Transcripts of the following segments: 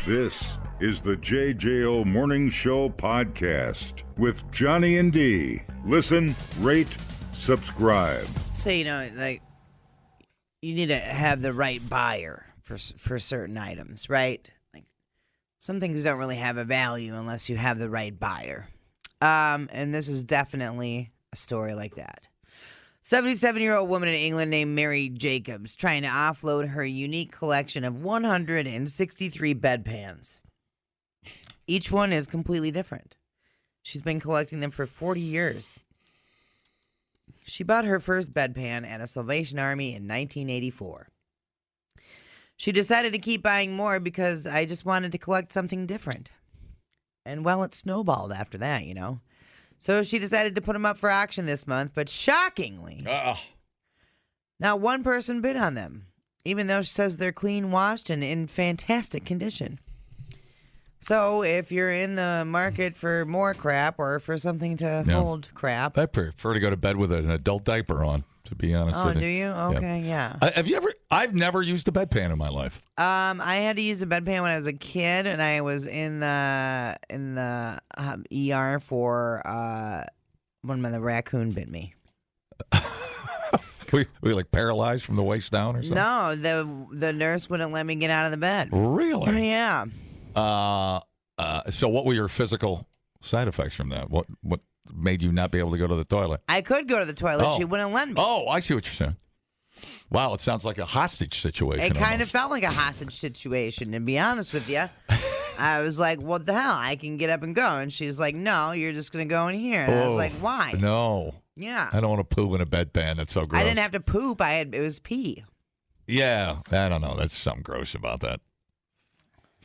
This is the JJO Morning Show podcast with Johnny and D. Listen, rate, subscribe. So, like, you need to have the right buyer for certain items, right? Like, some things don't really have a value unless you have the right buyer. And this is definitely a story like that. 77-year-old woman in England named Mary Jacobs trying to offload her unique collection of 163 bedpans. Each one is completely different. She's been collecting them for 40 years. She bought her first bedpan at a Salvation Army in 1984. She decided to keep buying more because I just wanted to collect something different. And, well, it snowballed after that, So she decided to put them up for auction this month, but shockingly, not one person bid on them, even though she says they're clean washed and in fantastic condition. So if you're in the market for more crap or for something to hold crap. I prefer to go to bed with an adult diaper on, to be honest with you. Oh, do you? Okay, yeah. Have you ever? I've never used a bedpan in my life. I had to use a bedpan when I was a kid, and I was in the ER for when the raccoon bit me. Were you like paralyzed from the waist down or something? No, the nurse wouldn't let me get out of the bed. Really? Yeah. So what were your physical side effects from that? What made you not be able to go to the toilet? I could go to the toilet. She wouldn't let me. Oh, I see what you're saying. Wow, it sounds like a hostage situation. It kind of felt like a hostage situation, to be honest with you. I was like, what the hell? I can get up and go. And she's like, no, you're just going to go in here. And I was like, why? No. Yeah. I don't want to poo in a bedpan. That's so gross. I didn't have to poop. It was pee. Yeah. I don't know. That's something gross about that.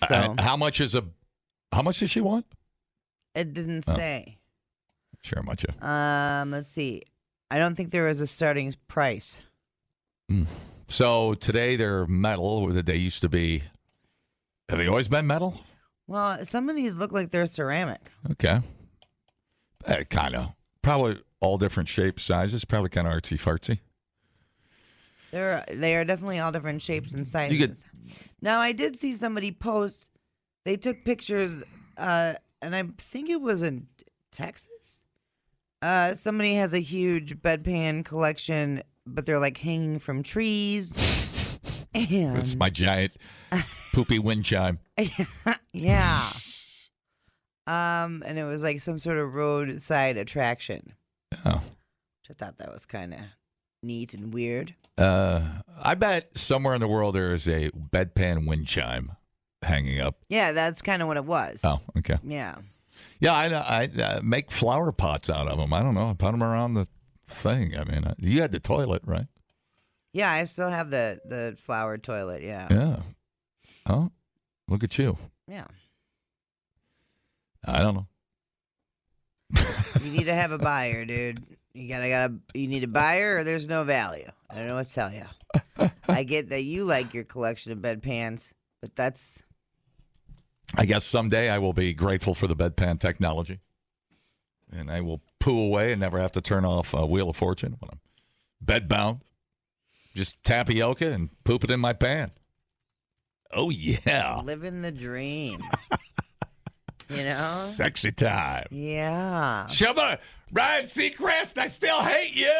So, how much does she want? It didn't say. Sure, how much? Let's see. I don't think there was a starting price. So today they're metal, where they used to be. Have they always been metal? Well, some of these look like they're ceramic. Okay. Kind of. Probably all different shapes, sizes. Probably kind of artsy fartsy. They are definitely all different shapes and sizes. Now, I did see somebody post. They took pictures, and I think it was in Texas. Somebody has a huge bedpan collection, but they're like hanging from trees. And it's my giant poopy wind chime. Yeah. And it was like some sort of roadside attraction. Oh. Which I thought that was kind of neat and weird. I bet somewhere in the world there is a bedpan wind chime hanging up. Yeah, that's kind of what it was. Oh, okay. Yeah. Yeah, I make flower pots out of them. I don't know. I put them around the thing. I mean, you had the toilet, right? Yeah, I still have the flower toilet, yeah. Yeah. Oh, look at you. Yeah. I don't know. You need to have a buyer, dude. You need a buyer or there's no value. I don't know what to tell you. I get that you like your collection of bedpans, but that's... I guess someday I will be grateful for the bedpan technology. And I will poo away and never have to turn off Wheel of Fortune when I'm bedbound. Just tapioca and poop it in my pan. Oh, yeah. Living the dream. Sexy time. Yeah. Shabba, Ryan Seacrest, I still hate you.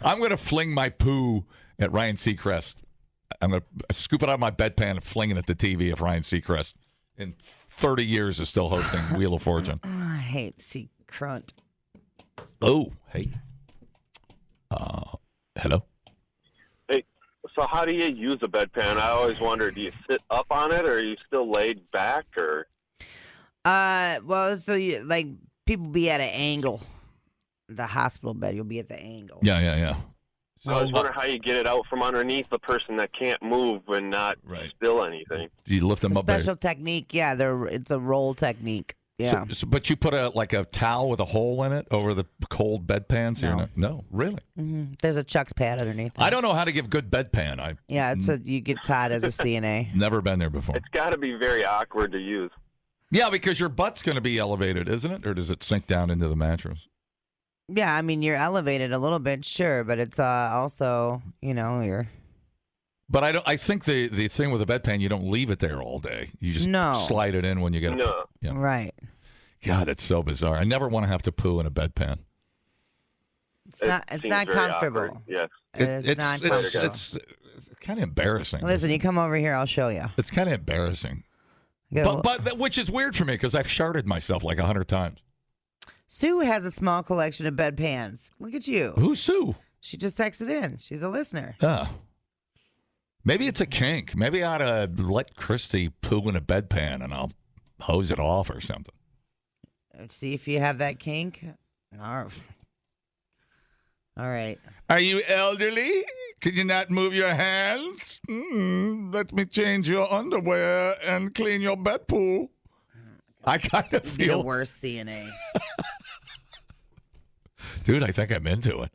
I'm gonna fling my poo at Ryan Seacrest. I'm gonna scoop it out of my bedpan and fling it at the TV of Ryan Seacrest. In 30 years, is still hosting Wheel of Fortune. I hate Seacrest. Oh, hey. Hello. So how do you use a bedpan? I always wonder, do you sit up on it or are you still laid back or? Well, so people be at an angle. The hospital bed, you'll be at the angle. Yeah. So I was wondering how you get it out from underneath the person that can't move and not spill anything. Do you lift them up? Special technique, yeah. It's a roll technique. Yeah. But you put a towel with a hole in it over the cold bedpan? So no, really? Mm-hmm. There's a Chuck's pad underneath. I don't know how to give good bedpan. You get taught as a CNA. Never been there before. It's got to be very awkward to use. Yeah, because your butt's going to be elevated, isn't it? Or does it sink down into the mattress? Yeah, I mean, you're elevated a little bit, sure, but it's also, you're But I think the thing with a bedpan, you don't leave it there all day. You just slide it in when you get it. No. Yeah. Right. God, it's so bizarre. I never want to have to poo in a bedpan. It's not comfortable. Awkward. Yes. It's not comfortable. It's kind of embarrassing. Listen, you come over here, I'll show you. It's kind of embarrassing. But which is weird for me because I've sharted myself like 100 times. Sue has a small collection of bedpans. Look at you. Who's Sue? She just texted in. She's a listener. Oh. Maybe it's a kink. Maybe I ought to let Christy poo in a bedpan and I'll hose it off or something. See if you have that kink. All right. Are you elderly? Can you not move your hands? Let me change your underwear and clean your bed poo. I kind of Be the feel... worst CNA. Dude, I think I'm into it.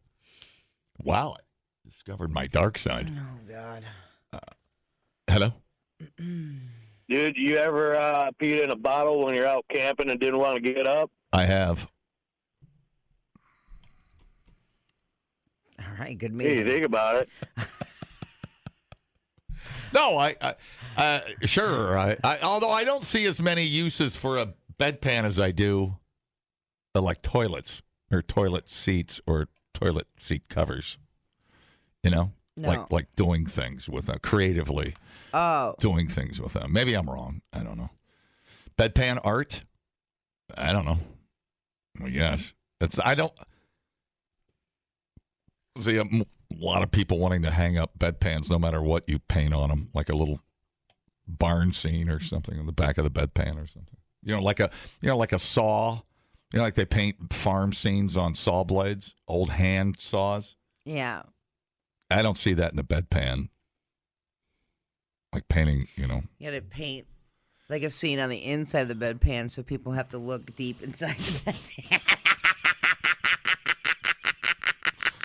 Wow. I discovered my dark side. Oh, God. Hello? Dude, you ever peed in a bottle when you're out camping and didn't want to get up? I have. All right, good Hey, meeting. think about it. No, sure. Although I don't see as many uses for a bedpan as I do like toilets or toilet seats or toilet seat covers. You know? No. Like doing things with them, creatively doing things with them. Maybe I'm wrong. I don't know. Bedpan art? I don't know. Well, yes. I don't see a lot of people wanting to hang up bedpans no matter what you paint on them, like a little barn scene or something in the back of the bedpan or something. Like a saw. Like they paint farm scenes on saw blades, old hand saws. Yeah. I don't see that in the bedpan. Like painting, You got to paint like a scene on the inside of the bedpan so people have to look deep inside the bedpan.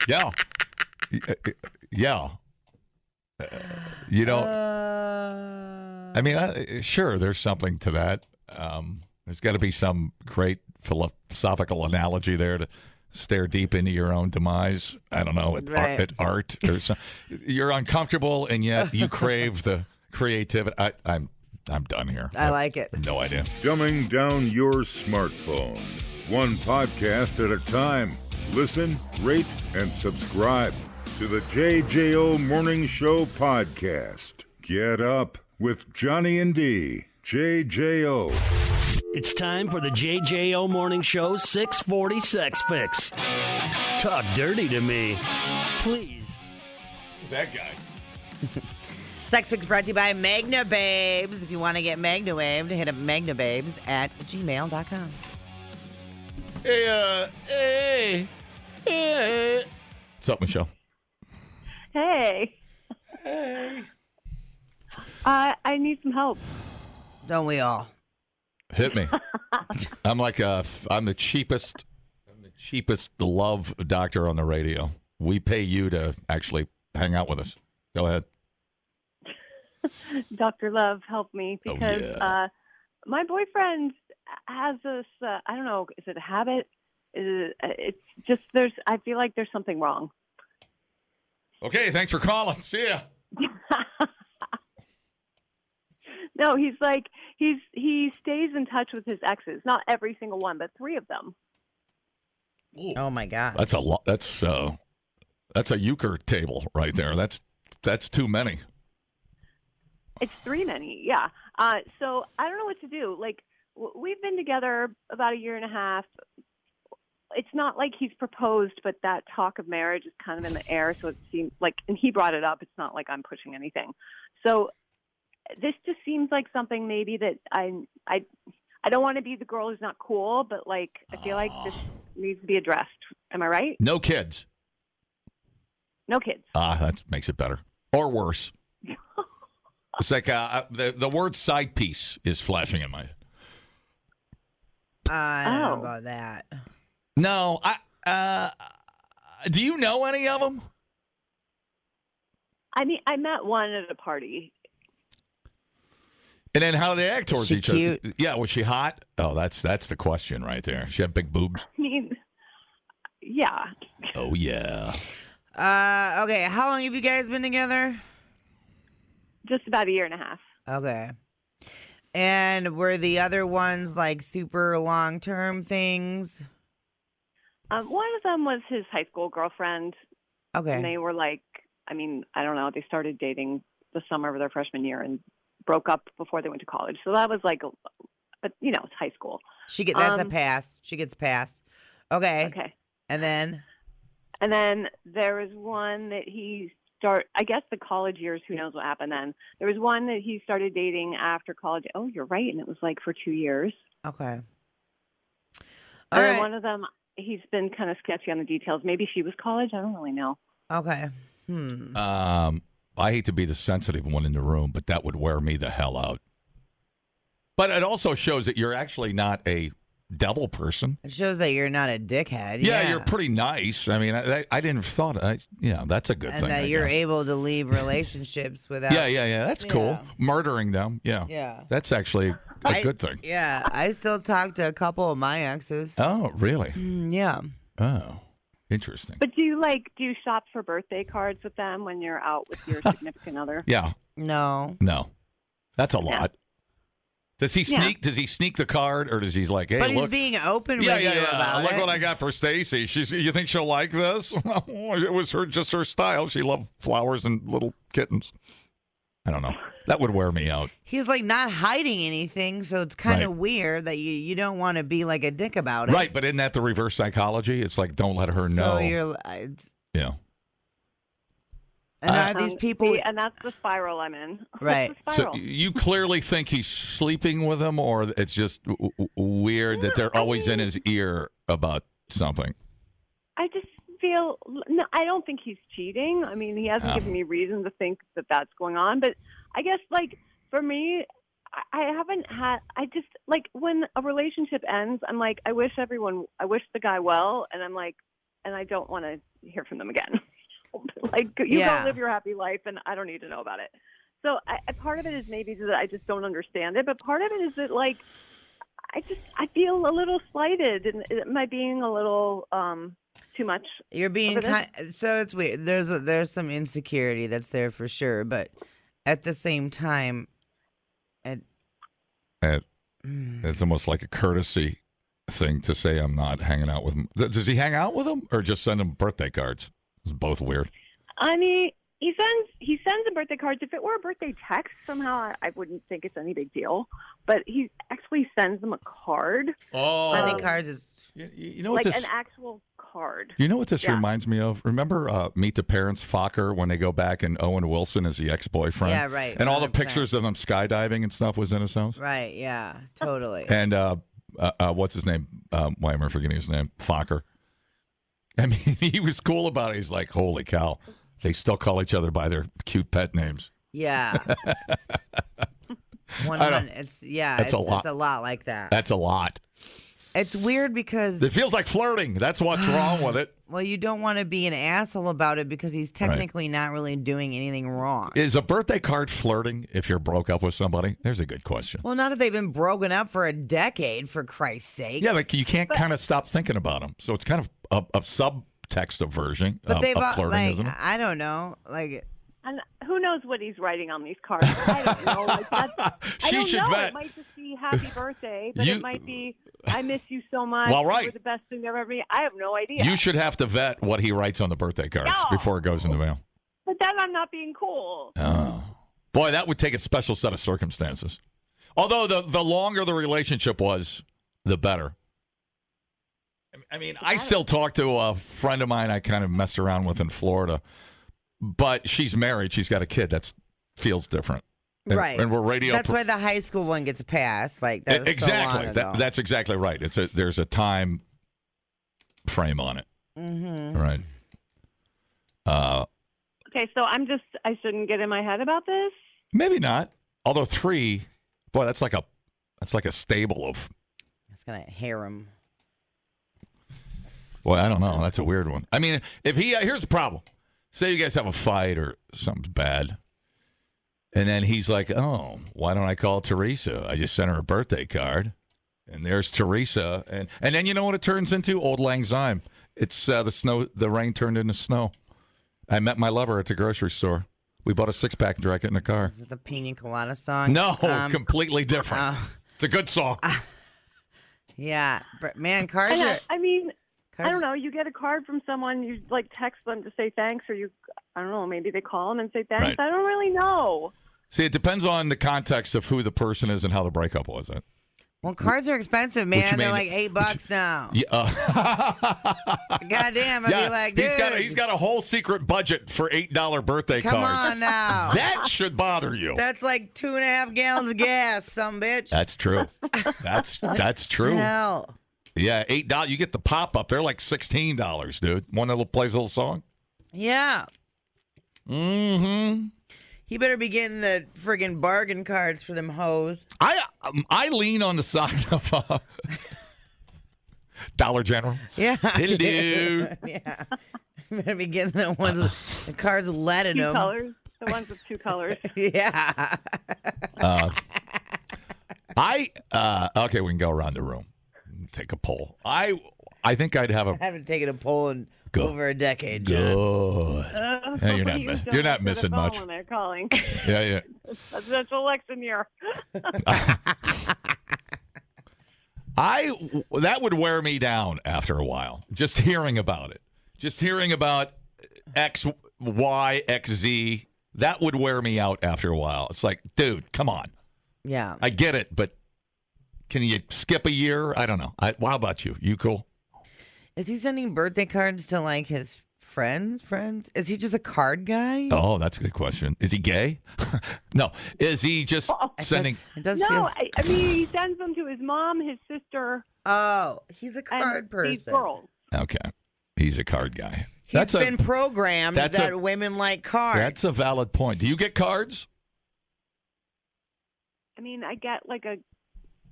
Yeah. Yeah. I mean, sure, there's something to that. There's got to be some great philosophical analogy there to stare deep into your own demise. I don't know, at art or something. You're uncomfortable, and yet you crave the creativity. I'm done here. I like it. No idea. Dumbing down your smartphone. One podcast at a time. Listen, rate, and subscribe to the JJO Morning Show podcast. Get up with Johnny and D. JJO. It's time for the JJO Morning Show 640 Sex Fix. Talk dirty to me, please. Who's that guy? Sex Fix brought to you by Magna Babes. If you want to get Magna Waved, hit up magnababes@gmail.com. Hey. What's up, Michelle? Hey. I need some help. Don't we all? Hit me. I'm the cheapest love doctor on the radio. We pay you to actually hang out with us. Go ahead. Dr. Love, help me because my boyfriend has this, I don't know, is it a habit? It's just I feel like there's something wrong. Okay, thanks for calling. See ya. No, he's like he stays in touch with his exes. Not every single one, but 3 of them. Ooh. Oh my God. That's a lot. That's a euchre table right there. That's too many. It's 3 many, yeah. So I don't know what to do. Like we've been together about a year and a half. It's not like he's proposed, but that talk of marriage is kind of in the air. So it seems like, and he brought it up. It's not like I'm pushing anything. So this just seems like something maybe that I don't want to be the girl who's not cool, but like I feel like this needs to be addressed. Am I right? No kids. No kids. That makes it better or worse. It's like the word side piece is flashing in my head. I don't know about that. No, do you know any of them? I mean, I met one at a party. And then how do they act towards each cute? other? Yeah, was she hot? Oh, that's the question right there. She had big boobs. I mean, yeah. Oh yeah. Okay, how long have you guys been together? just about a year and a half. Okay. And were the other ones like super long-term things? One of them was his high school girlfriend. Okay. And they were like, I don't know, they started dating the summer of their freshman year and broke up before they went to college. So that was like, it's high school. That's a pass. She gets a pass. Okay. Okay. And then there was one that I guess the college years, who knows what happened then. There was one that he started dating after college. Oh, you're right. And it was like for 2 years. Okay. And then one of them, he's been kind of sketchy on the details. Maybe she was college. I don't really know. Okay. I hate to be the sensitive one in the room, but that would wear me the hell out. But it also shows that you're actually not a devil person. It shows that you're not a dickhead. Yeah, you're pretty nice. I mean, I didn't have thought. That's a good thing. And that you're able to leave relationships without. Yeah. That's cool. Murdering them. Yeah. Yeah. That's actually a good thing. Yeah. I still talk to a couple of my exes. Oh, really? Yeah. Oh, interesting. But do you shop for birthday cards with them when you're out with your significant other? Yeah. No. That's a lot. Does he sneak? Does he sneak the card, or does he like? Hey, but he's look. being open with you about look it. what I got for Stacy. You think she'll like this? It was just her style. She loved flowers and little kittens. I don't know. That would wear me out. He's like not hiding anything, so it's kind of weird that you don't want to be like a dick about it. Right, but isn't that the reverse psychology? It's like don't let her know. So you're, yeah. And are these people? And that's the spiral I'm in. Right. So you clearly think he's sleeping with him, or it's just weird that they're always in his ear about something? I just feel I don't think he's cheating. I mean, he hasn't given me reason to think that that's going on. But I guess, like, for me, I haven't had. I just like when a relationship ends, I'm like, I wish the guy well, and I'm like, and I don't want to hear from them again. Like, you go live your happy life, and I don't need to know about it. So part of it is maybe that I just don't understand it, but part of it is that, like, I feel a little slighted, and am I being a little too much? You're being so it's weird. There's some insecurity that's there for sure, but at the same time, it's almost like a courtesy thing to say I'm not hanging out with him. Does he hang out with him, or just send him birthday cards? It's both weird. I mean, he sends them birthday cards. If it were a birthday text, somehow I wouldn't think it's any big deal. But he actually sends them a card. Oh, sending cards is you know what like this, an actual card. You know what this reminds me of? Remember Meet the Parents Fokker when they go back and Owen Wilson is the ex-boyfriend? Yeah, right. And 100%. All the 100%. pictures of them skydiving and stuff was in his house? Right, yeah, totally. And what's his name? Why am I forgetting his name? Fokker. I mean, he was cool about it. He's like, holy cow. They still call each other by their cute pet names. Yeah. It's a lot. It's a lot like that. That's a lot. It's weird because it feels like flirting. That's what's wrong with it. Well, you don't want to be an asshole about it because he's technically not really doing anything wrong. Is a birthday card flirting if you're broke up with somebody? There's a good question. Well, not if they've been broken up for a decade, for Christ's sake. Yeah, like you can't kind of stop thinking about them. So it's kind of a subtext of version of flirting, like, isn't it? I don't know. Like, and who knows what he's writing on these cards? I don't know. Like, I don't know. Vet. It might just be happy birthday, but it might be I miss you so much. Well, right. You were the best thing ever made. I have no idea. You should have to vet what he writes on the birthday cards before it goes in the mail. But then I'm not being cool. Oh. Boy, that would take a special set of circumstances. Although the longer the relationship was, the better. I mean, I still talk to a friend of mine I kind of messed around with in Florida, but she's married. She's got a kid. That feels different. And, right. And we're radio. That's why the high school one gets a pass. Like that exactly. So long ago. That's exactly right. There's a time frame on it. Mm-hmm. Right. Okay, so I shouldn't get in my head about this. Maybe not. Although 3, boy, that's like a stable of. It's gonna harem. Boy, I don't know. That's a weird one. I mean, here's the problem. Say you guys have a fight or something's bad. And then he's like, oh, why don't I call Teresa? I just sent her a birthday card. And there's Teresa. And then you know what it turns into? Old Lang Syne. It's the rain turned into snow. I met my lover at the grocery store. We bought a 6-pack and drank it in the car. Is it the Pina Colada song? No, completely different. It's a good song. Yeah, but man, cars And are. I mean, Cars, I don't know. You get a card from someone, you like text them to say thanks, or I don't know, maybe they call them and say thanks. Right. I don't really know. See, it depends on the context of who the person is and how the breakup was. Right? Well, cards are expensive, Which man. They're mean- like $8 now. Yeah. Goddamn, I'd be like, dude, he's got a whole secret budget for $8 birthday come cards. on now. That should bother you. That's like 2.5 gallons of gas, some bitch. That's true. That's true. Hell. Yeah, $8. You get the pop up. They're like $16, dude. One that plays a little song. Yeah. Mm-hmm. He better be getting the friggin' bargain cards for them hoes. I lean on the side of Dollar General. Yeah. Hello. Yeah. Better be getting the cards with lead in Two them. colors, the ones with two colors. Yeah. Okay, we can go around the room. Take a poll. I think I'd have I haven't taken a poll in over a decade, Jen. good. Yeah, you're not missing much. When they're calling. Yeah. Presidential election year. That would wear me down after a while. Just hearing about it. Just hearing about X, Y, X, Z. That would wear me out after a while. It's like, dude, come on. Yeah. I get it, but can you skip a year? I don't know. How about you? You cool? Is he sending birthday cards to like his friends? Is he just a card guy? Oh, that's a good question. Is he gay? No. Is he just sending? It does No, feel. I mean he sends them to his mom, his sister, Oh, he's a card and person. these girls. Okay. He's a card guy. He's been programmed that women like cards. That's a valid point. Do you get cards? I mean, I get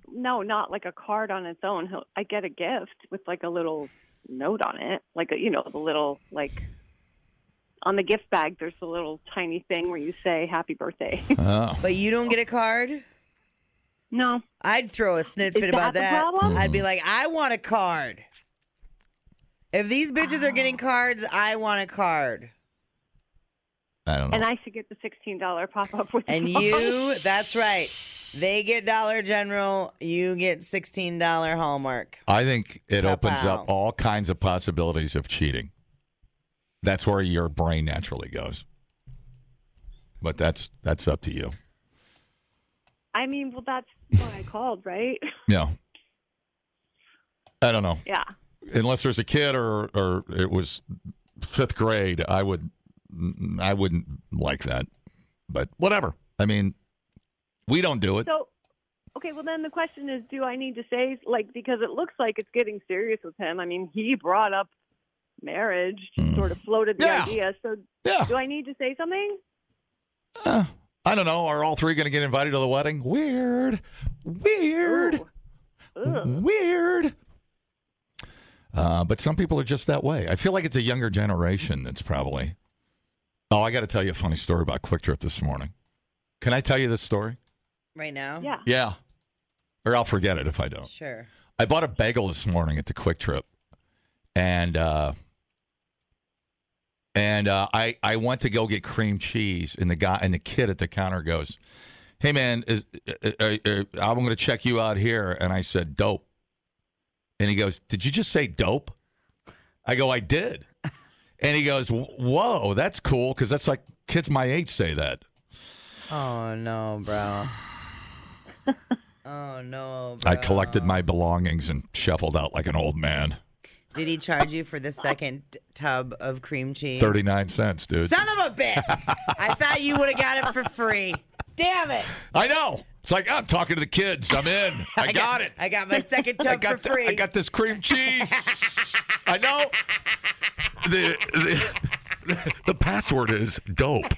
not like a card on its own. I get a gift with like a little note on it, like the little like on the gift bag. There's a little tiny thing where you say "Happy Birthday." Oh. But you don't get a card? No, I'd throw a snit fit Is about that the that. problem? I'd be like, I want a card. If these bitches are getting cards, I want a card. I don't know. and I should get the $16 pop up with. And the phone. you, that's right. They get Dollar General, you get $16 Hallmark. I think it opens Pow. up all kinds of possibilities of cheating. That's where your brain naturally goes. But that's up to you. I mean, well, that's what I called, right? Yeah. I don't know. Yeah. Unless there's a kid or it was 5th grade, I wouldn't like that. But whatever. I mean, we don't do it. So, okay, well, then the question is, do I need to say, because it looks like it's getting serious with him. I mean, he brought up marriage, sort of floated the idea. So, do I need to say something? I don't know. Are all three going to get invited to the wedding? Weird. Ooh. Ugh. Weird. But some people are just that way. I feel like it's a younger generation that's probably. Oh, I got to tell you a funny story about Quick Trip this morning. Can I tell you this story? Right now? Yeah. Yeah. Or I'll forget it if I don't. Sure. I bought a bagel this morning at the Quick Trip, and I went to go get cream cheese, and the kid at the counter goes, "Hey man, I'm going to check you out here," and I said, "Dope," and he goes, "Did you just say dope?" I go, "I did," and he goes, "Whoa, that's cool," because that's like kids my age say that. Oh, no, bro. Oh, no, bro. I collected my belongings and shuffled out like an old man. Did he charge you for the second tub of cream cheese? 39 cents, dude. Son of a bitch! I thought you would have got it for free. Damn it! I know. It's like, I'm talking to the kids. I'm in. I got it. I got my second tub for free. I got this cream cheese. I know. The password is dope.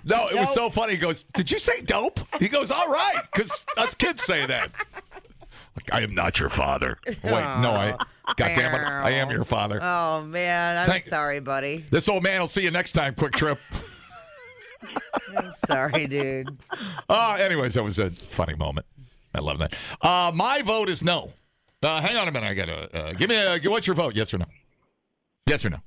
No, it was so funny. He goes, "Did you say dope?" He goes, "All right," because us kids say that. Like, I am not your father. Wait, no, God damn it, I am your father. Oh, man. I'm sorry, buddy. This old man will see you next time, Quick Trip. I'm sorry, dude. Anyways, that was a funny moment. I love that. My vote is no. Hang on a minute. I gotta give me what's your vote? Yes or no? Yes or no?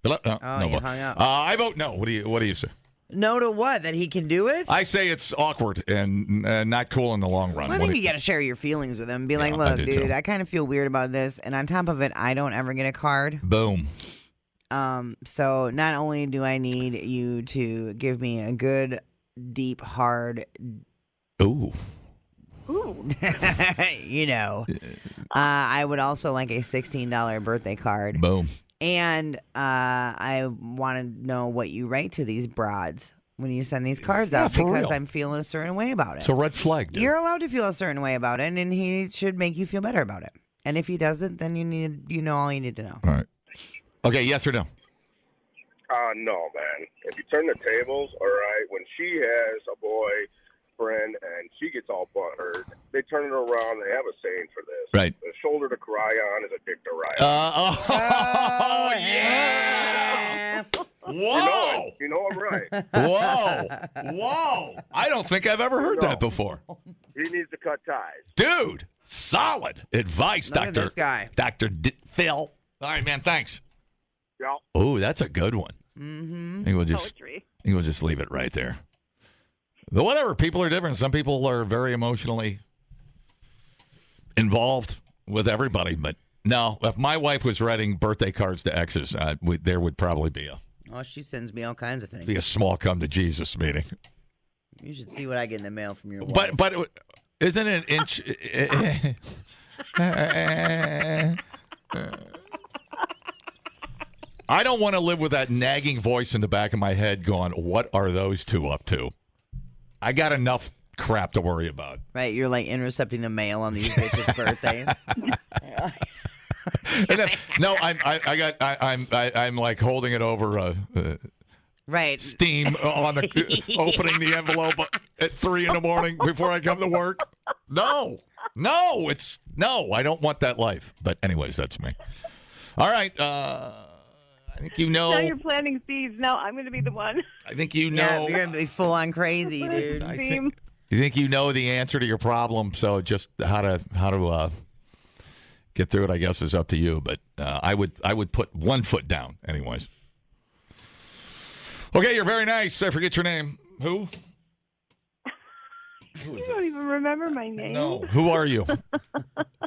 No you vote. hung up. I vote no. What do you say? No to what? That he can do it? I say it's awkward and not cool in the long run. Well, I think you got to share your feelings with him. Be like, look, do dude, too. I kind of feel weird about this. And on top of it, I don't ever get a card. Boom. So not only do I need you to give me a good, deep, hard, Ooh. I would also like a $16 birthday card. Boom. And I want to know what you write to these broads when you send these cards out for because real. I'm feeling a certain way about it. It's a red flag, dude. You're allowed to feel a certain way about it, and he should make you feel better about it. And if he doesn't, then you know all you need to know. All right. Okay, yes or no? No, man. If you turn the tables, all right, when she has a boyfriend and she gets all butthurt, they turn it around. They have a saying for this. Right. A shoulder to cry on is a dick to ride on. Oh, yeah. Whoa. You know I'm right. Whoa. I don't think I've ever heard that before. He needs to cut ties. Dude, solid advice, Look at this guy. Dr. Phil. All right, man, thanks. Yeah. Oh, that's a good one. Mm-hmm. I think Poetry. we'll just leave it right there. But whatever, people are different. Some people are very emotionally involved with everybody. But no, if my wife was writing birthday cards to exes, there would probably be Oh, she sends me all kinds of things. a small come to Jesus meeting. You should see what I get in the mail from your wife. But isn't it inch? I don't want to live with that nagging voice in the back of my head going, what are those two up to? I got enough crap to worry about. Right, you're like intercepting the mail on these bitches' birthdays. And then, no, I'm like holding it over Right. steam on the opening the envelope at 3 a.m. before I come to work. No, I don't want that life. But anyways, that's me. All right. I think you know. Now you're planting seeds. Now I'm going to be the one. I think you Yeah, know. you're going to be full on crazy, dude. You think you know the answer to your problem. So just how to get through it, I guess, is up to you. But I would put one foot down, anyways. Okay, you're very nice. I forget your name. Who? You don't even remember my name. No. Who are you?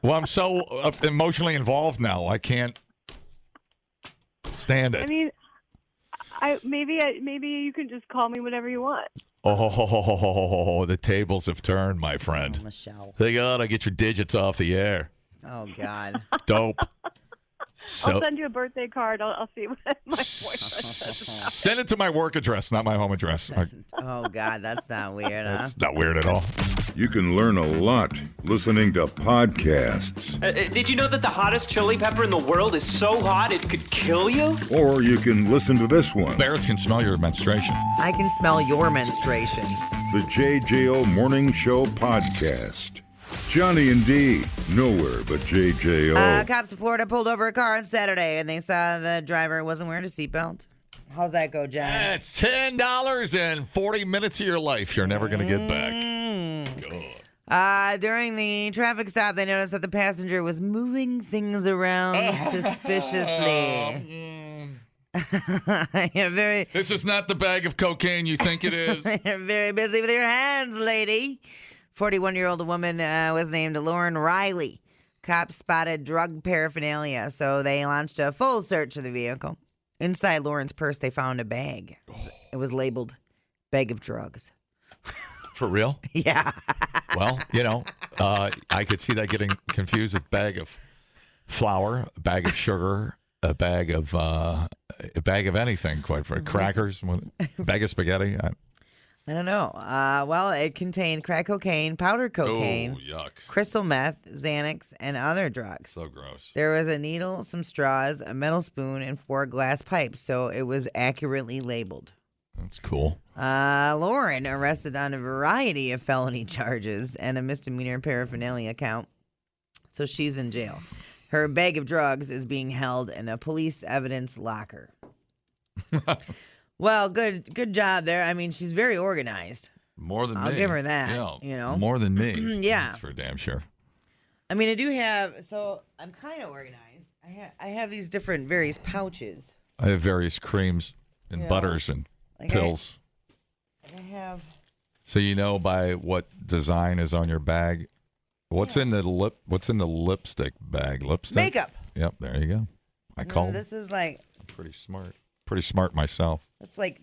Well, I'm so emotionally involved now. I can't stand it. I mean, maybe you can just call me whatever you want. Oh, the tables have turned, my friend. Michelle. They gotta get your digits off the air. Oh, God. Dope. I'll send you a birthday card. I'll see what my boyfriend says. Send it to my work address, not my home address. Oh, God, that's not weird, huh? That's not weird at all. You can learn a lot listening to podcasts. Did you know that the hottest chili pepper in the world is so hot it could kill you? Or you can listen to this one. Bears can smell your menstruation. I can smell your menstruation. The JJO Morning Show Podcast. Johnny and D, nowhere but JJO. Cops in Florida pulled over a car on Saturday, and they saw the driver wasn't wearing a seatbelt. How's that go, John? That's $10 and 40 minutes of your life you're never going to get back. During the traffic stop, they noticed that the passenger was moving things around suspiciously. This is not the bag of cocaine you think it is. You're very busy with your hands, lady. 41-year-old woman was named Lauren Riley. Cops spotted drug paraphernalia, so they launched a full search of the vehicle. Inside Lauren's purse, they found a bag. It was labeled bag of drugs. For real? Yeah. Well, I could see that getting confused with bag of flour, a bag of sugar, a bag of anything, quite frankly. Crackers, bag of spaghetti. I don't know. Well, it contained crack cocaine, powdered cocaine, yuck. crystal meth, Xanax, and other drugs. So gross. There was a needle, some straws, a metal spoon, and 4 glass pipes, so it was accurately labeled. That's cool. Lauren arrested on a variety of felony charges and a misdemeanor paraphernalia count, so she's in jail. Her bag of drugs is being held in a police evidence locker. Well, good job there. I mean, she's very organized. More than me. I'll give her that. Yeah, more than me. Yeah. That's for damn sure. I mean, I do have, so I'm kind of organized. I have these different various pouches. I have various creams and butters and Like pills. So you know by what design is on your bag. What's in the lipstick bag? Lipstick? Makeup. Yep, there you go. I called. This is like Pretty smart. Pretty smart myself. it's like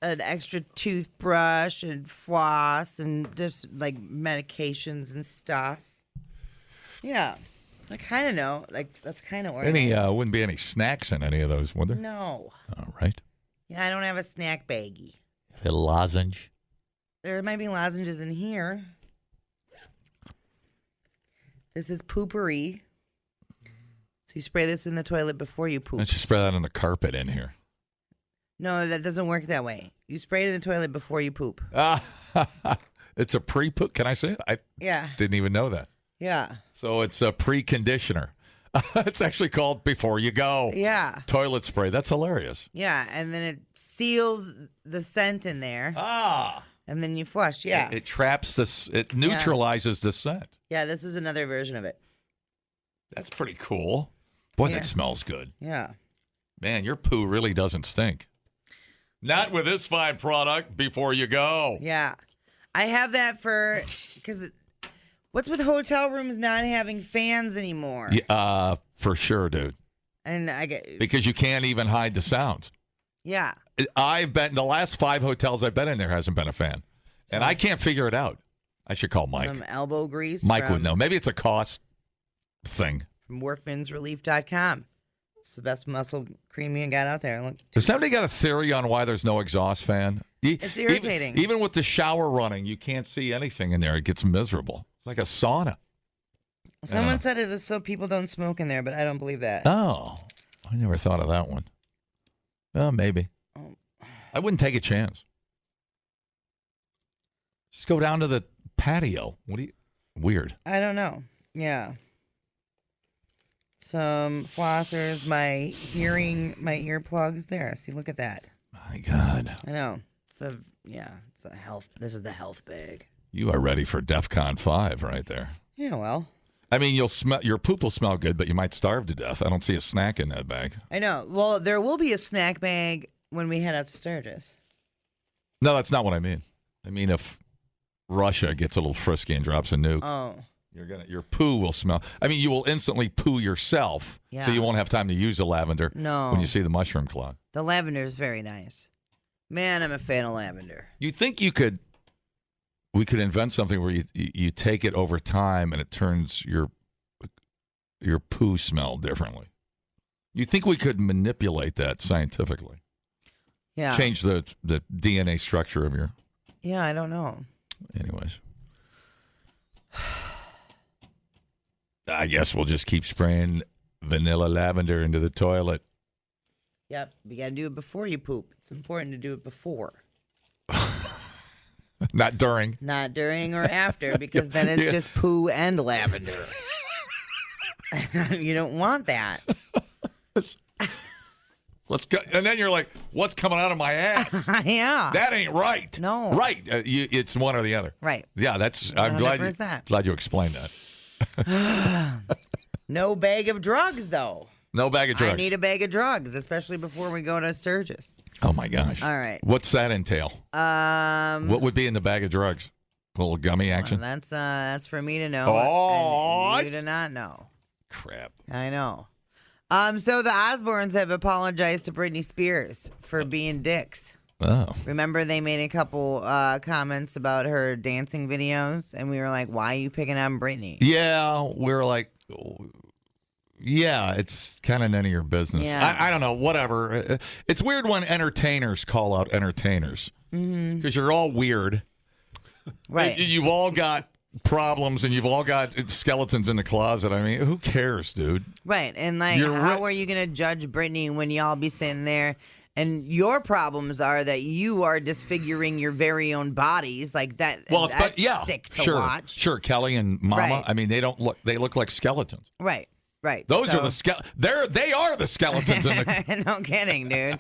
an extra toothbrush and floss and just like medications and stuff. Yeah. So I kind of know. Like that's kind of Any wouldn't be any snacks in any of those, would there? No. All right. Yeah, I don't have a snack baggie. A lozenge. There might be lozenges in here. This is poopery. So you spray this in the toilet before you poop. Why don't you spray that on the carpet in here? No, that doesn't work that way. You spray it in the toilet before you poop. It's a pre-poop. Can I say it? I didn't even know that. Yeah. So it's a pre-conditioner. It's actually called Before You Go. Yeah. Toilet spray. That's hilarious. Yeah, and then it seals the scent in there. And then you flush. Yeah. It traps this. It neutralizes the scent. Yeah, this is another version of it. That's pretty cool. Boy, that smells good. Yeah. Man, your poo really doesn't stink. Not with this fine product. Before You Go. Yeah. I have that because what's with hotel rooms not having fans anymore? Yeah, for sure, dude. And I get Because you can't even hide the sounds. Yeah. I've been, the last 5 hotels I've been in, there hasn't been a fan. And I can't figure it out. I should call Mike. Some elbow grease. Mike would know. Maybe it's a cost thing. From workmansrelief.com. It's the best muscle cream you got out there. Look. Has somebody got a theory on why there's no exhaust fan? It's irritating. Even with the shower running, you can't see anything in there. It gets miserable. It's like a sauna. Someone said it was so people don't smoke in there, but I don't believe that. Oh, I never thought of that one. Well, maybe. I wouldn't take a chance. Just go down to the patio. Weird. I don't know. Yeah. Some flossers, my earplugs there. See, look at that. My God. I know. It's a health. This is the health bag. You are ready for DEFCON 5 right there. Yeah, well. I mean, your poop will smell good, but you might starve to death. I don't see a snack in that bag. I know. Well, there will be a snack bag when we head out to Sturgis. No, that's not what I mean. I mean, if Russia gets a little frisky and drops a nuke, your poo will smell. I mean, you will instantly poo yourself, so you won't have time to use the lavender when you see the mushroom cloud. The lavender is very nice. Man, I'm a fan of lavender. You think we could invent something where you take it over time and it turns your poo smell differently? You think we could manipulate that scientifically? Yeah. Change the DNA structure of your... Yeah, I don't know. Anyways. I guess we'll just keep spraying vanilla lavender into the toilet. Yep. You got to do it before you poop. It's important to do it before. Not during. Not during or after, because then it's just poo and lavender. You don't want that. Let's go. And then you're like, what's coming out of my ass? Yeah. That ain't right. No. Right. It's one or the other. Right. Yeah, I'm glad you explained that. No bag of drugs, though. No bag of drugs. I need a bag of drugs, especially before we go to Sturgis. Oh, my gosh. All right. What's that entail? What would be in the bag of drugs? A little gummy action? Well, that's for me to know. Oh. And you to not know. Crap. I know. So the Osbournes have apologized to Britney Spears for being dicks. Oh. Remember they made a couple comments about her dancing videos, and we were like, why are you picking on Britney? Yeah, we were like, yeah, it's kind of none of your business. Yeah. I don't know, whatever. It's weird when entertainers call out entertainers because you're all weird. Right. You've all got problems and you've all got skeletons in the closet. I mean, who cares, dude? Right. And like, how are you going to judge Britney when y'all be sitting there and your problems are that you are disfiguring your very own bodies like that? Well, that's sick to watch. Sure, Kelly and Mama. Right. I mean, they look like skeletons. Right. Right. Those are they are the skeletons in the No kidding, dude.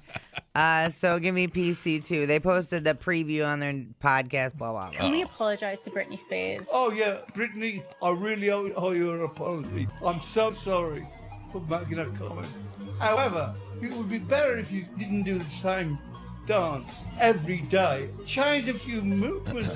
So give me PC too. They posted a preview on their podcast, blah blah blah. Can we apologize to Britney Spears? Oh yeah, Britney, I really owe you an apology. I'm so sorry for making that comment. However, it would be better if you didn't do the same dance every day. Change a few movements.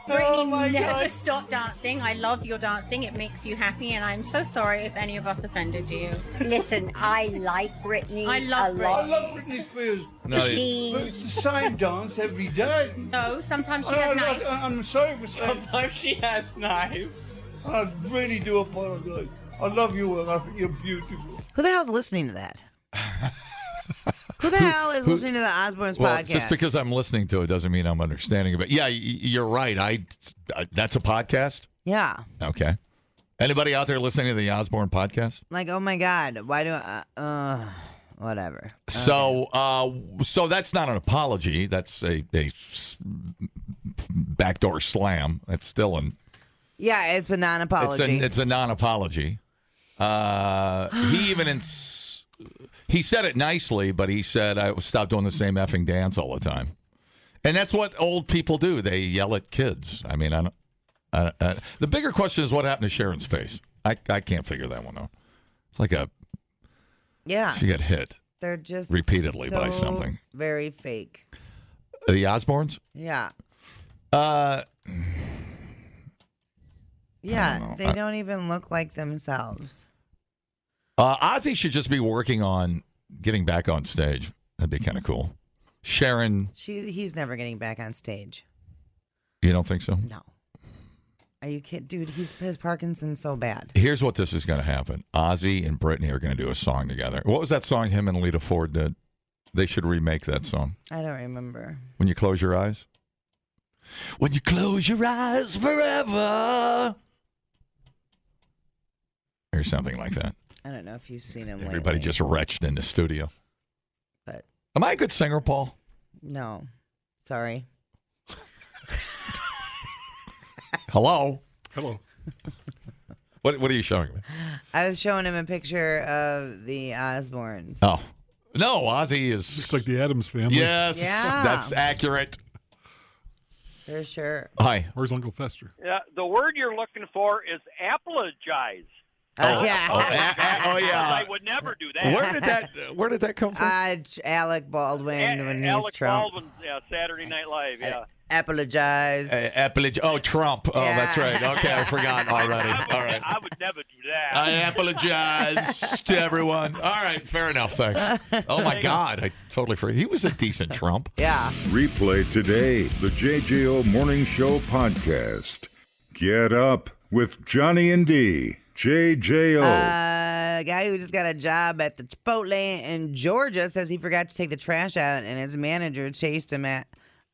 Brittany, never stop dancing. I love your dancing. It makes you happy, and I'm so sorry if any of us offended you. Listen, I like Brittany. I love Brittany. I love Britney Spears. No, but it's the same dance every day. No, sometimes she has knives. I'm sorry for saying. Sometimes she has knives. I really do apologize. I love you, and I think you're beautiful. Who the hell's listening to that? Who the hell is listening to the Osbournes podcast? Just because I'm listening to it doesn't mean I'm understanding it. But yeah, you're right. That's a podcast? Yeah. Okay. Anybody out there listening to the Osbourne podcast? Like, oh my God, why do whatever. So, so that's not an apology. That's a backdoor slam. That's still an. Yeah, it's a non-apology. It's a non-apology. He even he said it nicely, but he said, "I stopped doing the same effing dance all the time," and that's what old people do. They yell at kids. I mean, the bigger question is what happened to Sharon's face. I can't figure that one out. It's like she got hit. They're just repeatedly by something. Very fake. The Osbournes? Yeah. Yeah, they don't even look like themselves. Ozzy should just be working on getting back on stage. That'd be kind of cool. Sharon. He's never getting back on stage. You don't think so? No. Are you kidding? Dude, his Parkinson's so bad. Here's what this is going to happen. Ozzy and Britney are going to do a song together. What was that song him and Lita Ford did? They should remake that song. I don't remember. When You Close Your Eyes? When you close your eyes forever. Or something like that. I don't know if you've seen him Everybody lately. just retched in the studio. But am I a good singer, Paul? No. Sorry. Hello? Hello. What are you showing me? I was showing him a picture of the Osbournes. Oh. No, Ozzy is... Looks like the Addams Family. Yes. Yeah. That's accurate. For sure. Hi. Where's Uncle Fester? Yeah, the word you're looking for is apologize. Yeah. I would never do that. Where did that come from? Alec Baldwin when he's Alec Trump. Baldwin, Saturday Night Live, yeah. Apologize. Trump. Oh, Yeah. that's right. Okay, I forgot already. All right. I would never do that. I apologize to everyone. All right, fair enough. Thanks. Oh, my God. I totally forgot. He was a decent Trump. Yeah. Replay today the JJO Morning Show podcast. Get up with Johnny and D. JJO. A guy who just got a job at the Chipotle in Georgia says he forgot to take the trash out, and his manager chased him with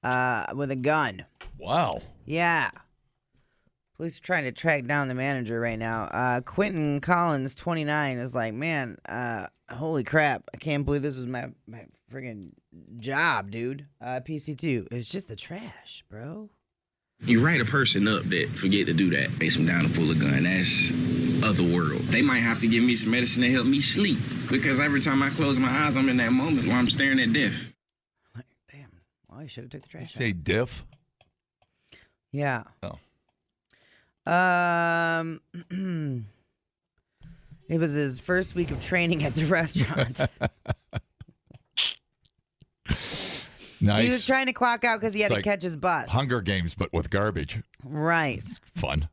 a gun. Wow. Yeah. Police are trying to track down the manager right now. Quentin Collins, 29, is like, man, holy crap. I can't believe this was my friggin' job, dude. PC2. It's just the trash, bro. You write a person up that forget to do that. Face them down to pull a gun. That's otherworld. They might have to give me some medicine to help me sleep. Because every time I close my eyes, I'm in that moment where I'm staring at death. Damn. Well, I should have took the trash out. Say diff? Yeah. Oh. It was his first week of training at the restaurant. Nice. He was trying to clock out because he had to catch his bus. Hunger Games, but with garbage. Right. It's fun.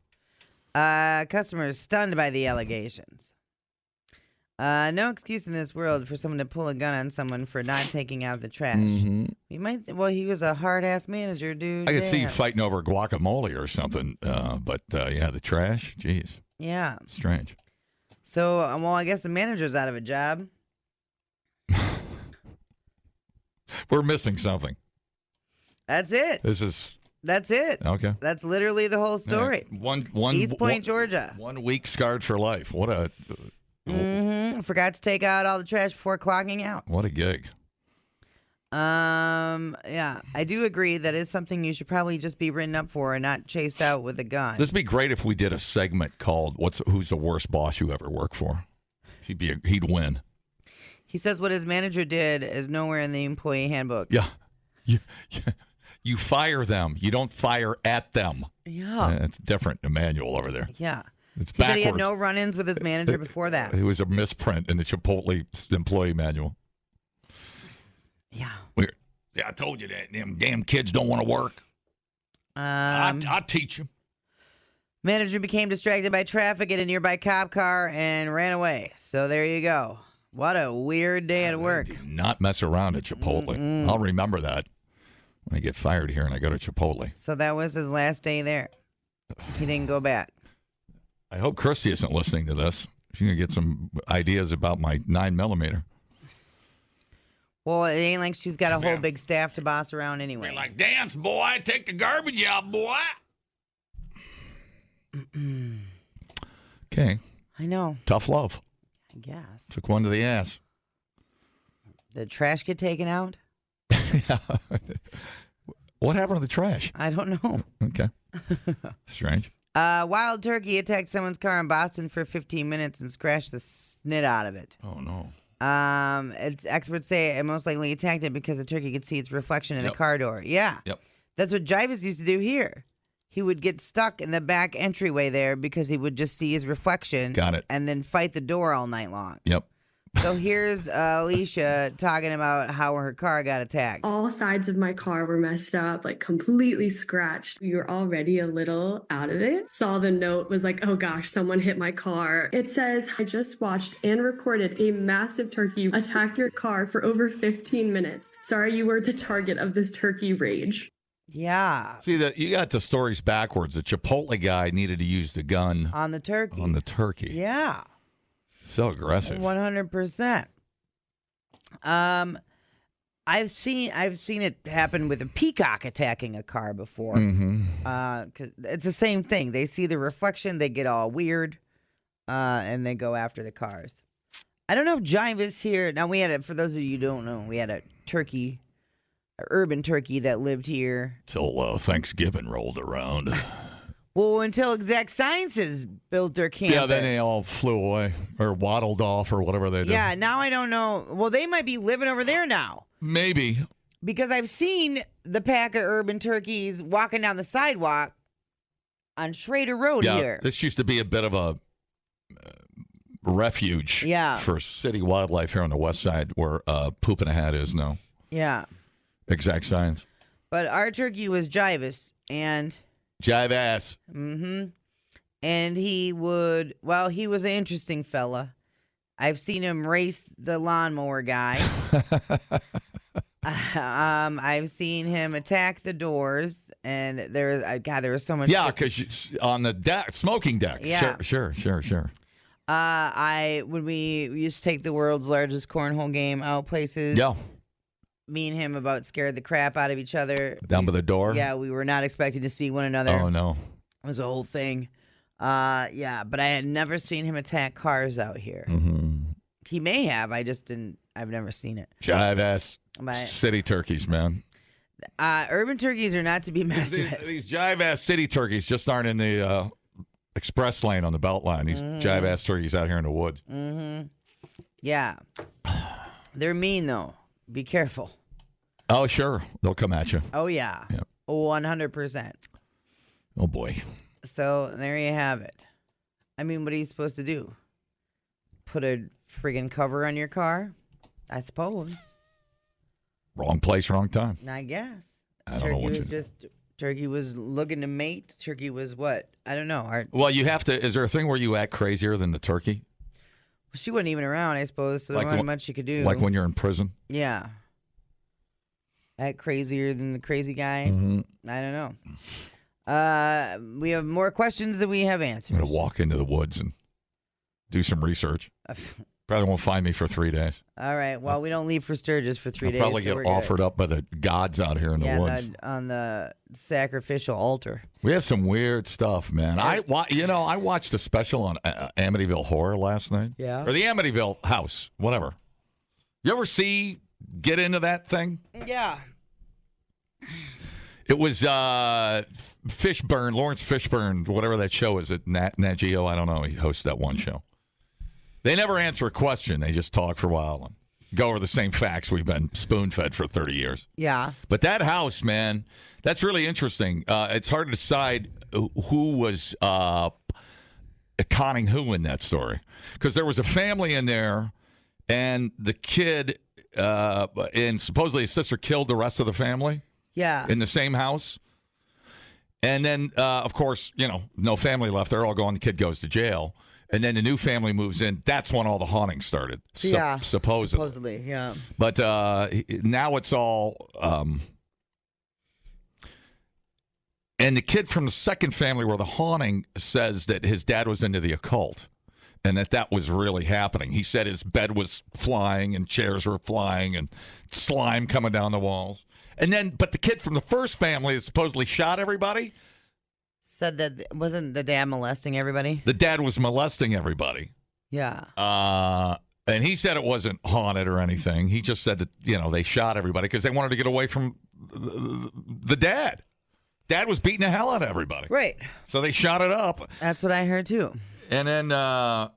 Customers stunned by the allegations. No excuse in this world for someone to pull a gun on someone for not taking out the trash. Mm-hmm. He was a hard-ass manager, dude. I could see you Damn. fighting over guacamole or something, but yeah, the trash, jeez. Yeah. Strange. So, I guess the manager's out of a job. We're missing something. That's it. That's it. Okay. That's literally the whole story. One East Point, Georgia. 1 week scarred for life. What a Forgot to take out all the trash before clocking out. what a gig. Yeah, I do agree that is something you should probably just be written up for and not chased out with a gun. This would be great if we did a segment called "Who's the worst boss you ever worked for?" He'd win. He says what his manager did is nowhere in the employee handbook. Yeah. You fire them. You don't fire at them. Yeah. It's different in the manual over there. Yeah. It's He said backwards. he had no run-ins with his manager before that. It was a misprint in the Chipotle employee manual. Yeah. Weird. Yeah, I told you that. Them damn kids don't want to work. I'll teach them. Manager became distracted by traffic at a nearby cop car and ran away. So there you go. What a weird day at work. Do not mess around at Chipotle. I'll remember that when I get fired here and I go to Chipotle. So that was his last day there. He didn't go back. I hope Christy isn't listening to this. She's going to get some ideas about my 9mm. Well, it ain't like she's got a whole big staff to boss around anyway. Be like, dance, boy. Take the garbage out, boy. Okay. I know. Tough love. I guess. Took one to the ass. Did trash get taken out? What happened to the trash? I don't know. Okay. Strange. Wild turkey attacked someone's car in Boston for 15 minutes and scratched the snit out of it. Oh, no. Experts say it most likely attacked it because the turkey could see its reflection in the car door. Yeah. Yep. That's what Jivis used to do here. He would get stuck in the back entryway there because he would just see his reflection. Got it. And then fight the door all night long. Yep. So here's Alicia talking about how her car got attacked. All sides of my car were messed up, like completely scratched. We were already a little out of it. Saw the note, was like, oh gosh, someone hit my car. It says, I just watched and recorded a massive turkey attack your car for over 15 minutes. Sorry you were the target of this turkey rage. Yeah. See, you got the stories backwards. The Chipotle guy needed to use the gun on the turkey. Yeah. So aggressive. 100%. I've seen it happen with a peacock attacking a car before. 'Cause it's the same thing. They see the reflection, they get all weird, and they go after the cars. I don't know if Jivis here. Now for those of you who don't know, we had a turkey, an urban turkey that lived here till Thanksgiving rolled around. Well, until Exact Sciences built their campus. Yeah, then they all flew away or waddled off or whatever they did. Yeah, now I don't know. Well, they might be living over there now. Maybe. Because I've seen the pack of urban turkeys walking down the sidewalk on Schrader Road here. This used to be a bit of a refuge for city wildlife here on the west side where Poop and a Hat is now. Yeah. Exact Science. But our turkey was Jivis and... Jive ass. And he was an interesting fella. I've seen him race the lawnmower guy. I've seen him attack the doors, and there was so much. Yeah, because on the deck, smoking deck. Yeah. Sure. When we used to take the world's largest cornhole game out places. Yeah. Me and him about scared the crap out of each other. Down by the door? Yeah, we were not expecting to see one another. Oh, no. It was a whole thing. Yeah, but I had never seen him attack cars out here. He may have. I just didn't. I've never seen it. Jive ass city turkeys, man. Urban turkeys are not to be messed with. These jive ass city turkeys just aren't in the express lane on the belt line. These jive ass turkeys out here in the woods. Yeah. They're mean, though. Be careful. Oh, sure. They'll come at you. Oh, yeah. 100%. Oh, boy. So there you have it. I mean, what are you supposed to do? Put a friggin' cover on your car? I suppose. Wrong place, wrong time. I guess. I don't know what Turkey was looking to mate. Turkey was what? I don't know. Well, you have to. Is there a thing where you act crazier than the turkey? She wasn't even around, I suppose, so there wasn't much you could do. Like when you're in prison? Yeah. Act crazier than the crazy guy? I don't know. We have more questions than we have answers. I'm going to walk into the woods and do some research. Probably won't find me for 3 days. All right. Well, we don't leave for Sturgis for 3 days. Probably get offered up by the gods out here in the woods. On the sacrificial altar. We have some weird stuff, man. I watched a special on Amityville Horror last night. Yeah. Or the Amityville House, whatever. You ever get into that thing? Yeah. It was Fishburne, Lawrence Fishburne, whatever that show is at Nat Geo. I don't know. He hosts that one show. They never answer a question. They just talk for a while and go over the same facts we've been spoon-fed for 30 years. Yeah. But that house, man, that's really interesting. It's hard to decide who was conning who in that story. Because there was a family in there, and the kid and supposedly his sister killed the rest of the family. Yeah. In the same house. And then, of course, no family left. They're all gone. The kid goes to jail. And then the new family moves in. That's when all the haunting started. Supposedly. Yeah. But now it's all... and the kid from the second family where the haunting says that his dad was into the occult and that was really happening. He said his bed was flying and chairs were flying and slime coming down the walls. But the kid from the first family that supposedly shot everybody said that wasn't the dad molesting everybody? The dad was molesting everybody. Yeah. And he said it wasn't haunted or anything. He just said that, they shot everybody because they wanted to get away from the dad. Dad was beating the hell out of everybody. Right. So they shot it up. That's what I heard, too. And then,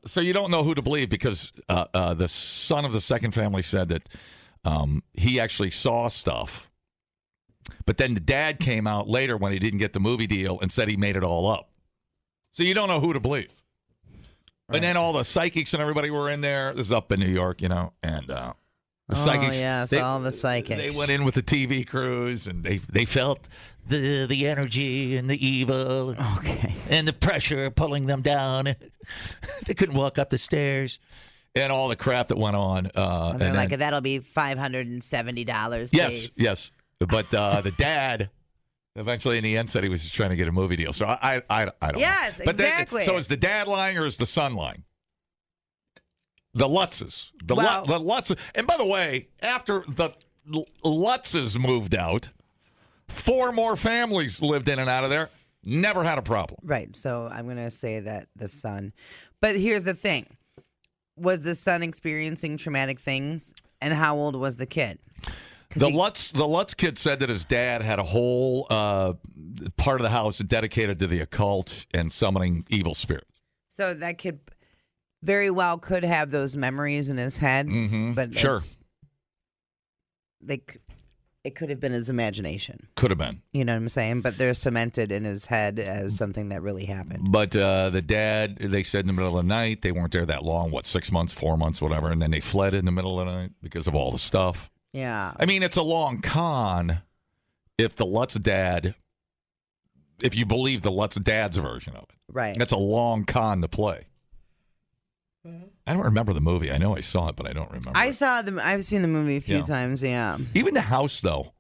so you don't know who to believe because the son of the second family said that he actually saw stuff. But then the dad came out later when he didn't get the movie deal and said he made it all up. So you don't know who to believe. Right. And then all the psychics and everybody were in there. This is up in New York, and the psychics. Oh, yes, all the psychics. They went in with the TV crews, and they felt the energy and the evil and the pressure pulling them down. They couldn't walk up the stairs. And all the crap that went on. And they're like, that'll be $570. Yes. But the dad eventually in the end said he was just trying to get a movie deal. So I don't know. Yes, but exactly. So is the dad lying or is the son lying? The Lutzes. The Lutzes. And by the way, after the Lutzes moved out, 4 more families lived in and out of there. Never had a problem. Right. So I'm going to say that the son. But here's the thing. Was the son experiencing traumatic things? And how old was the kid? The Lutz kid said that his dad had a whole part of the house dedicated to the occult and summoning evil spirits. So that kid very well could have those memories in his head. Mm-hmm. But sure. It could have been his imagination. Could have been. You know what I'm saying? But they're cemented in his head as something that really happened. But the dad, they said in the middle of the night, they weren't there that long, 6 months, 4 months, whatever, and then they fled in the middle of the night because of all the stuff. Yeah. I mean, it's a long con if you believe the Lutz dad's version of it. Right. That's a long con to play. Mm-hmm. I don't remember the movie. I know I saw it, but I don't remember. I've seen the movie a few times, yeah. Even the house, though.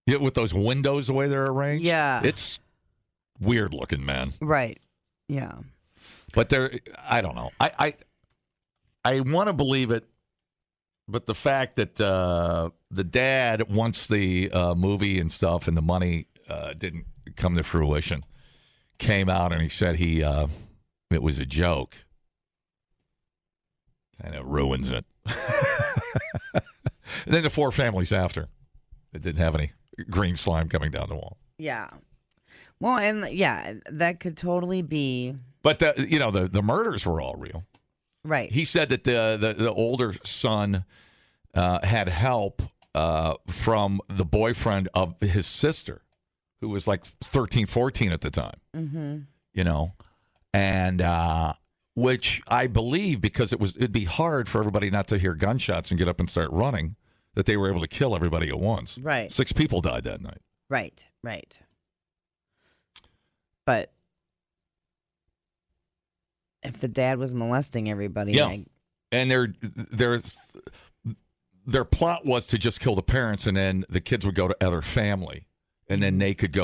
Yeah, with those windows the way they're arranged. Yeah. It's weird looking, man. Right. Yeah. But I don't know. I want to believe it. But the fact that the dad, once the movie and stuff and the money didn't come to fruition, came out and he said it was a joke, kind of ruins it. And then the 4 families after, it didn't have any green slime coming down the wall. Yeah. Well, and that could totally be. But the murders were all real. Right. He said that the older son had help from the boyfriend of his sister, who was like 13, 14 at the time. Mm-hmm. And which I believe because it'd be hard for everybody not to hear gunshots and get up and start running, that they were able to kill everybody at once. Right. 6 people died that night. Right. But if the dad was molesting everybody, and their plot was to just kill the parents, and then the kids would go to other family, and then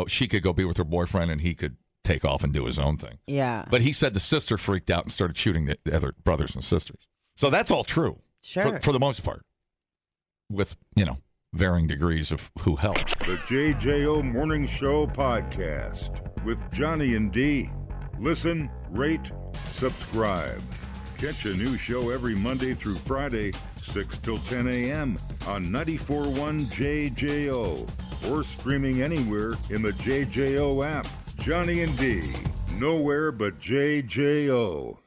she could go be with her boyfriend, and he could take off and do his own thing. Yeah. But he said the sister freaked out and started shooting the other brothers and sisters. So that's all true. Sure. For the most part, with varying degrees of who helped. The JJO Morning Show podcast with Johnny and D. Listen, rate, subscribe. Catch a new show every Monday through Friday, 6 till 10 a.m. on 94.1 JJO or streaming anywhere in the JJO app. Johnny and D, nowhere but JJO.